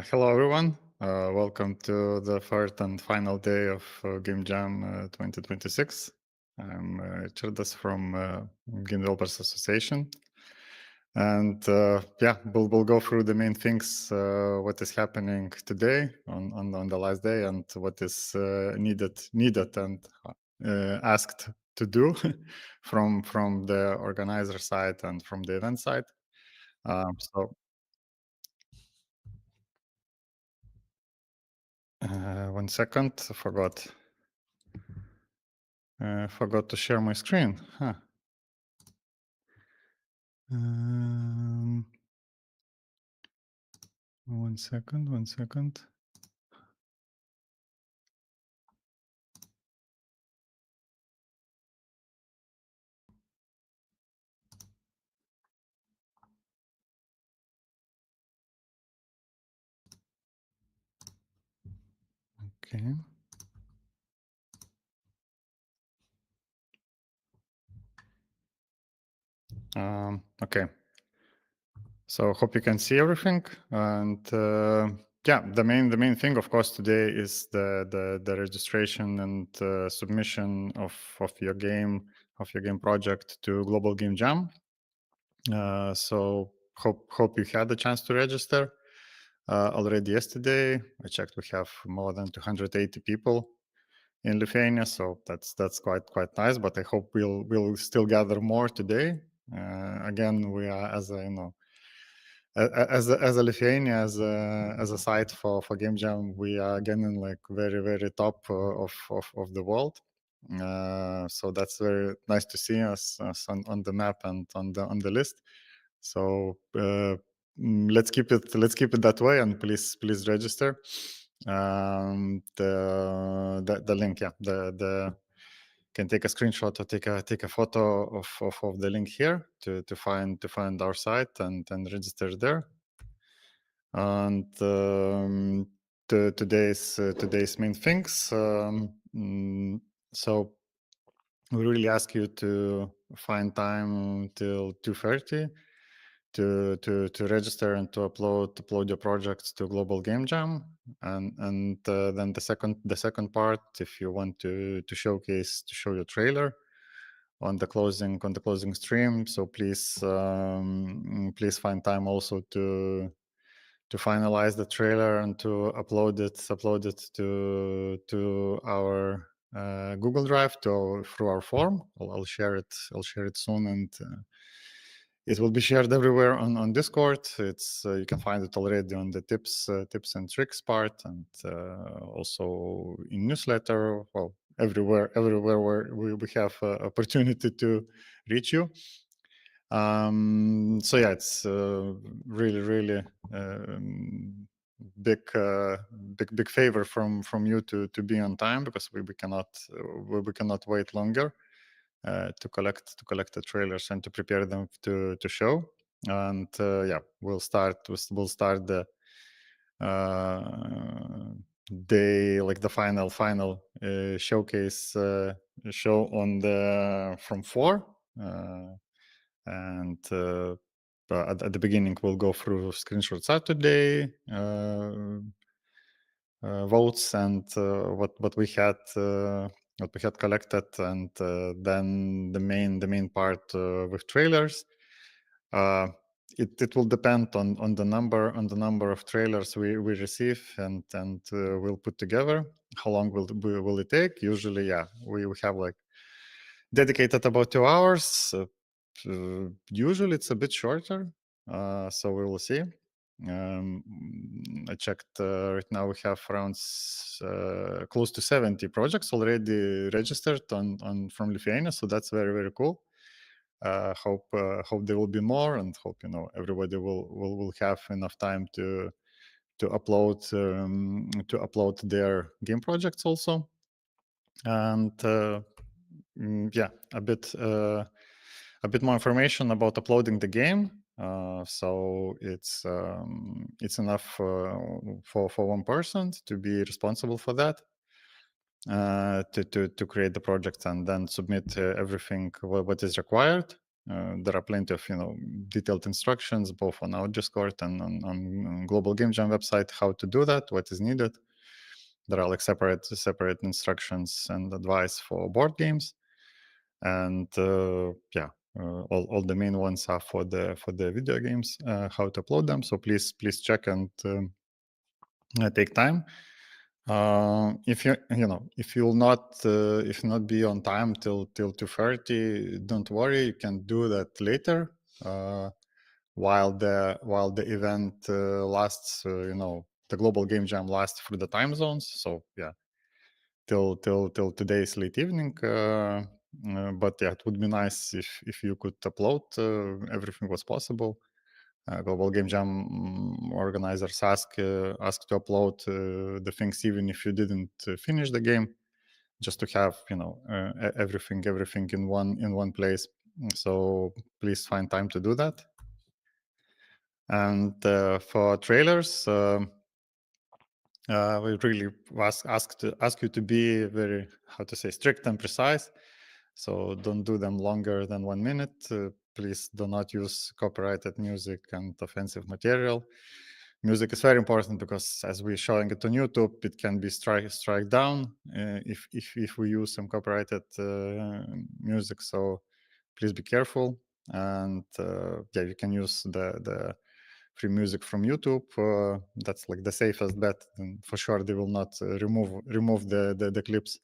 Hello, everyone. Welcome to the first and final day of Game Jam 2026. I'm Chirdas from Game Developers Association. And yeah, we'll go through the main things, what is happening today on the last day, and what is needed and asked to do from the organizer side and from the event side. So 1 second, I forgot to share my screen. Huh. 1 second, 1 second. Okay. Okay. So hope you can see everything. And yeah, the main thing, of course, today is the registration and submission of your game project to Global Game Jam. So hope you had the chance to register already yesterday. I checked, we have more than 280 people in Lithuania, so that's quite nice. But I hope we'll still gather more today. Again, we are, as a, as a Lithuania, as a site for Game Jam, we are again in like very top of the world. So that's very nice to see us on the map and on the list. So let's keep it that way, and please register. The link, yeah, the can take a screenshot or take a photo of the link here to find our site and register there. And today's main things. So we really ask you to find time till 2:30 to register and to upload your projects to Global Game Jam. And then the second part, if you want to show your trailer on the closing stream, so please find time also to finalize the trailer and to upload it to our Google Drive through our form. I'll share it soon, and it will be shared everywhere on Discord. It's you can find it already on the tips and tricks part, and also in newsletter. Well, everywhere where we have opportunity to reach you. So yeah, it's really big favor from you to be on time, because we cannot wait longer to collect the trailers and to prepare them to show. And yeah, we'll start the day, like the final showcase show on the from 4. And at the beginning, we'll go through Screenshot Saturday votes and what we had collected, and then the main part with trailers. It will depend on the number of trailers we receive and we'll put together. How long will it take? Usually, yeah, we have like dedicated about 2 hours. Usually it's a bit shorter, so we will see. I checked, right now we have around close to 70 projects already registered on from Lithuania, so that's very cool. Hope there will be more, and hope everybody will have enough time to upload their game projects also. And yeah, a bit more information about uploading the game. So it's enough for one person to be responsible for that. to create the project and then submit everything what is required. There are plenty of detailed instructions both on our Discord and on Global Game Jam website how to do that, what is needed. There are like separate instructions and advice for board games, and all the main ones are for the video games, how to upload them. So please check and take time. If you'll not be on time till 2:30, don't worry, you can do that later while the event lasts. The Global Game Jam lasts through the time zones, so yeah, till today's late evening. But yeah, it would be nice if you could upload everything was possible. Global Game Jam organizers ask to upload the things even if you didn't finish the game, just to have everything in one place. So please find time to do that. And for trailers, we really ask you to be very, strict and precise. So don't do them longer than 1 minute. Please do not use copyrighted music and offensive material. Music is very important because as we're showing it on YouTube, it can be strike down if we use some copyrighted music. So please be careful. And you can use the free music from YouTube. That's like the safest bet, and for sure they will not remove the clips.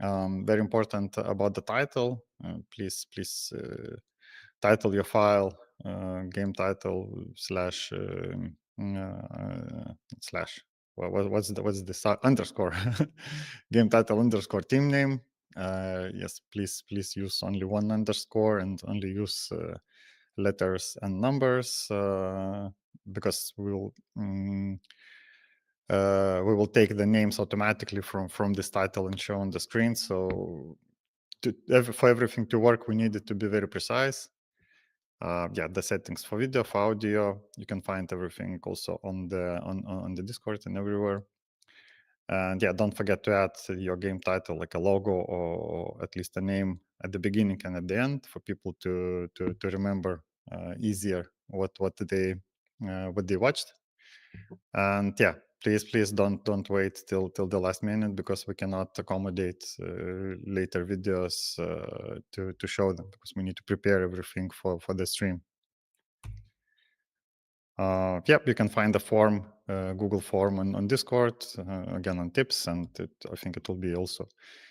Very important about the title. Please title your file game title slash what's the underscore game title underscore team name. Yes, please use only one underscore and only use letters and numbers, because we will take the names automatically from this title and show on the screen. So for everything to work, we need it to be very precise. The settings for video, for audio, you can find everything also on the Discord and everywhere. And don't forget to add your game title, like a logo or at least a name at the beginning and at the end, for people to remember easier what they watched. And please don't wait till the last minute, because we cannot accommodate later videos to show them, because we need to prepare everything for the stream. You can find the form, Google form on Discord, again on tips, and I think it will be also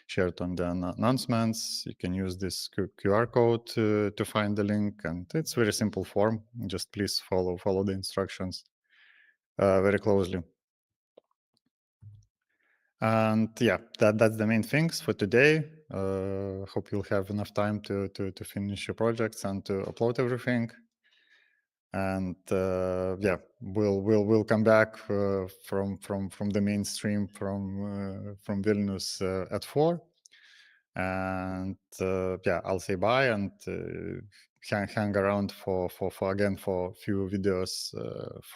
shared on the announcements. You can use this QR code to find the link, and it's very simple form. Just please follow the instructions very closely. And that's the main things for today. Hope you'll have enough time to finish your projects and to upload everything. And we'll come back from the mainstream from Vilnius at 4, and I'll say bye and hang around for a few videos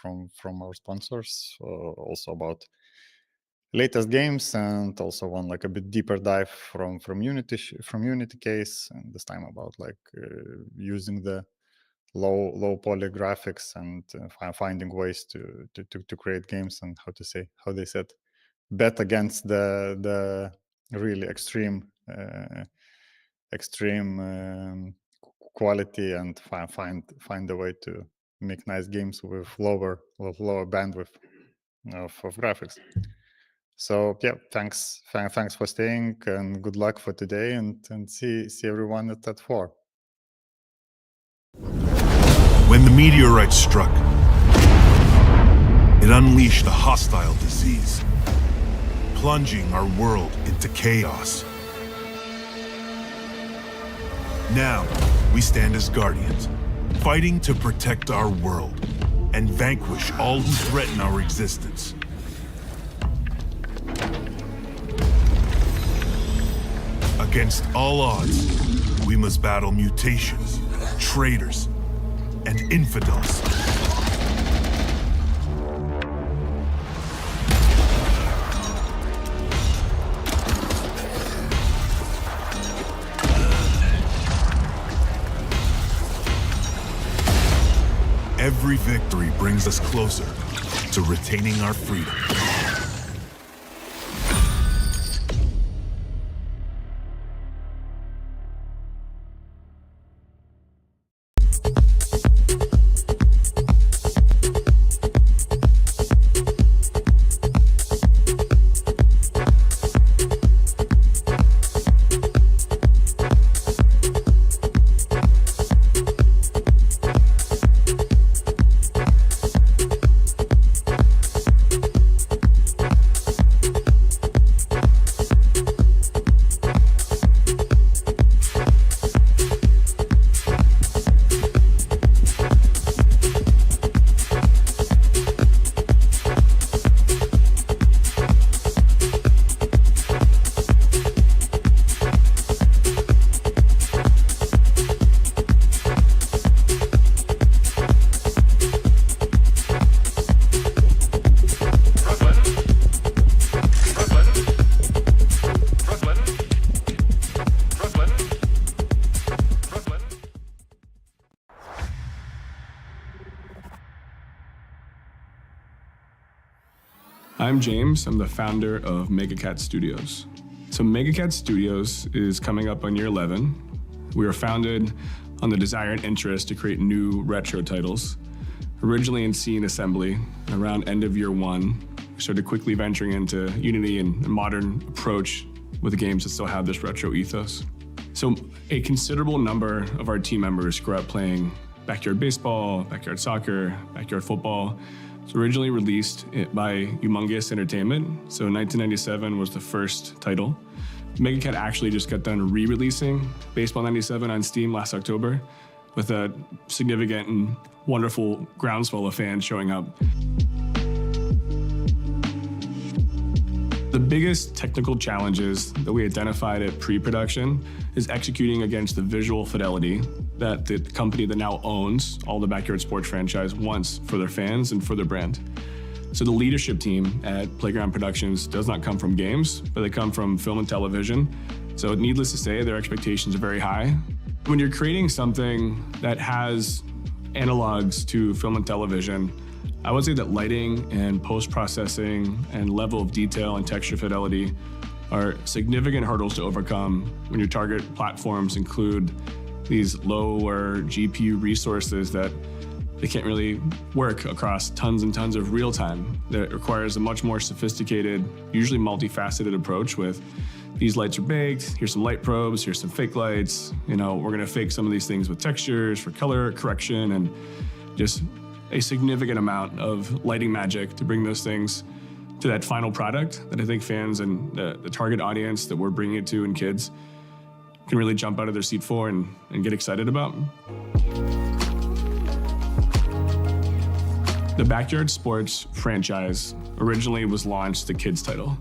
from our sponsors, also about latest games, and also one like a bit deeper dive from Unity case, and this time about like using the low poly graphics and finding ways to create games, and how they said bet against the really extreme quality, and find a way to make nice games with lower bandwidth of graphics. So thanks for staying, and good luck for today, and see everyone at 4. When the meteorite struck, it unleashed a hostile disease, plunging our world into chaos. Now, we stand as guardians, fighting to protect our world and vanquish all who threaten our existence. Against all odds, we must battle mutations, traitors, and infidels. Every victory brings us closer to retaining our freedom. I'm James. I'm the founder of MegaCat Studios. So MegaCat Studios is coming up on year 11. We were founded on the desire and interest to create new retro titles. Originally in scene assembly, around end of year 1, we started quickly venturing into Unity and a modern approach with the games that still have this retro ethos. So a considerable number of our team members grew up playing backyard baseball, backyard soccer, backyard football. It's originally released by Humongous Entertainment. So 1997 was the first title. MegaCat actually just got done re-releasing Baseball 97 on Steam last October with a significant and wonderful groundswell of fans showing up. The biggest technical challenges that we identified at pre-production is executing against the visual fidelity that the company that now owns all the Backyard Sports franchise wants for their fans and for their brand. So the leadership team at Playground Productions does not come from games, but they come from film and television. So needless to say, their expectations are very high. When you're creating something that has analogs to film and television, I would say that lighting and post-processing and level of detail and texture fidelity are significant hurdles to overcome when your target platforms include these lower GPU resources that they can't really work across tons and tons of real time. That requires a much more sophisticated, usually multifaceted approach with these lights are baked, here's some light probes, here's some fake lights. You know, we're gonna fake some of these things with textures for color correction and just a significant amount of lighting magic to bring those things to that final product that I think fans and the target audience that we're bringing it to and kids can really jump out of their seat for and get excited about. The Backyard Sports franchise originally was launched as a kids title.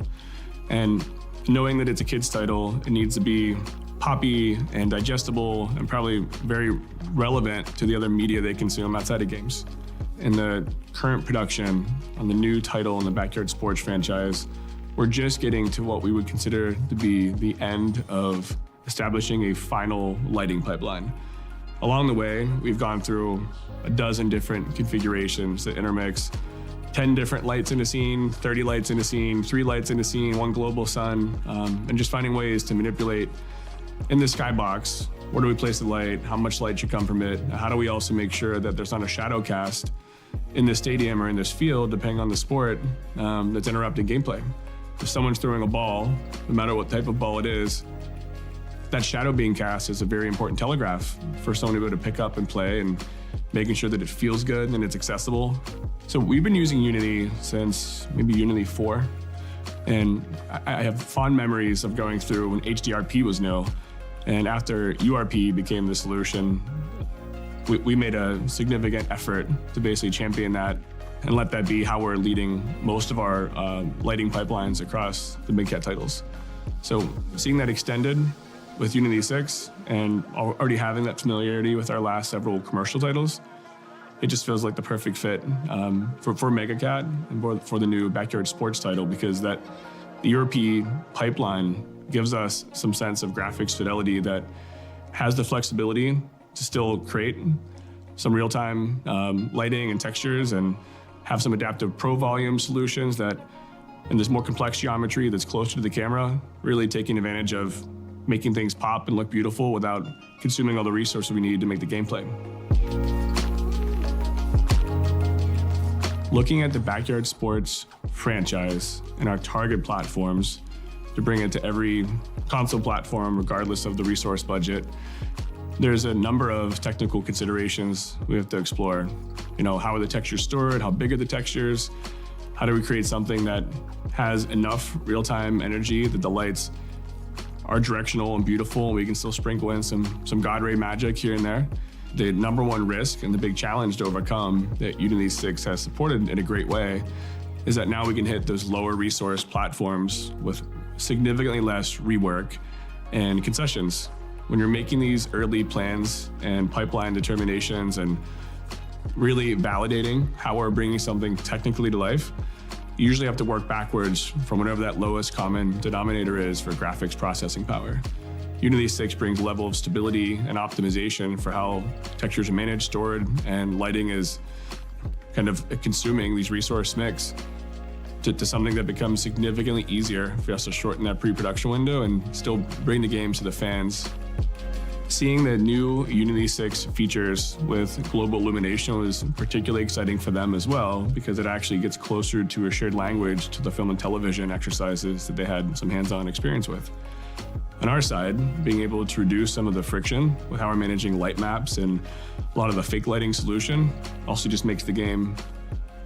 And knowing that it's a kids title, it needs to be poppy and digestible and probably very relevant to the other media they consume outside of games. In the current production on the new title in the Backyard Sports franchise, we're just getting to what we would consider to be the end of establishing a final lighting pipeline. Along the way, we've gone through a dozen different configurations that intermix 10 different lights in a scene, 30 lights in a scene, 3 lights in a scene, 1 global sun, and just finding ways to manipulate in the skybox. Where do we place the light? How much light should come from it? How do we also make sure that there's not a shadow cast in this stadium or in this field, depending on the sport, that's interrupting gameplay? If someone's throwing a ball, no matter what type of ball it is, that shadow being cast is a very important telegraph for someone to be able to pick up and play and making sure that it feels good and it's accessible. So we've been using Unity since maybe Unity 4. And I have fond memories of going through when HDRP was new. And after URP became the solution, we made a significant effort to basically champion that and let that be how we're leading most of our lighting pipelines across the MegaCat titles. So seeing that extended with Unity 6 and already having that familiarity with our last several commercial titles, it just feels like the perfect fit for MegaCat and for the new Backyard Sports title, because the URP pipeline gives us some sense of graphics fidelity that has the flexibility to still create some real-time lighting and textures, and have some adaptive pro volume solutions that, and this more complex geometry that's closer to the camera, really taking advantage of making things pop and look beautiful without consuming all the resources we need to make the gameplay. Looking at the Backyard Sports franchise and our target platforms to bring it to every console platform, regardless of the resource budget, there's a number of technical considerations we have to explore. You know, how are the textures stored? How big are the textures? How do we create something that has enough real-time energy that the lights are directional and beautiful, and we can still sprinkle in some God Ray magic here and there? The number one risk and the big challenge to overcome that Unity 6 has supported in a great way is that now we can hit those lower resource platforms with significantly less rework and concessions. When you're making these early plans and pipeline determinations and really validating how we're bringing something technically to life, you usually have to work backwards from whatever that lowest common denominator is for graphics processing power. Unity 6 brings a level of stability and optimization for how textures are managed, stored, and lighting is kind of consuming these resource mix to something that becomes significantly easier for us to shorten that pre-production window and still bring the game to the fans. Seeing the new Unity 6 features with global illumination was particularly exciting for them as well, because it actually gets closer to a shared language to the film and television exercises that they had some hands-on experience with. On our side, being able to reduce some of the friction with how we're managing light maps and a lot of the fake lighting solution also just makes the game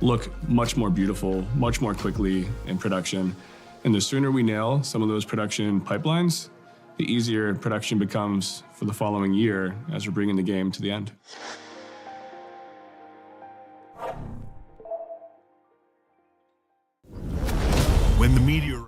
look much more beautiful, much more quickly in production. And the sooner we nail some of those production pipelines, the easier production becomes for the following year as we're bringing the game to the end. When the meteor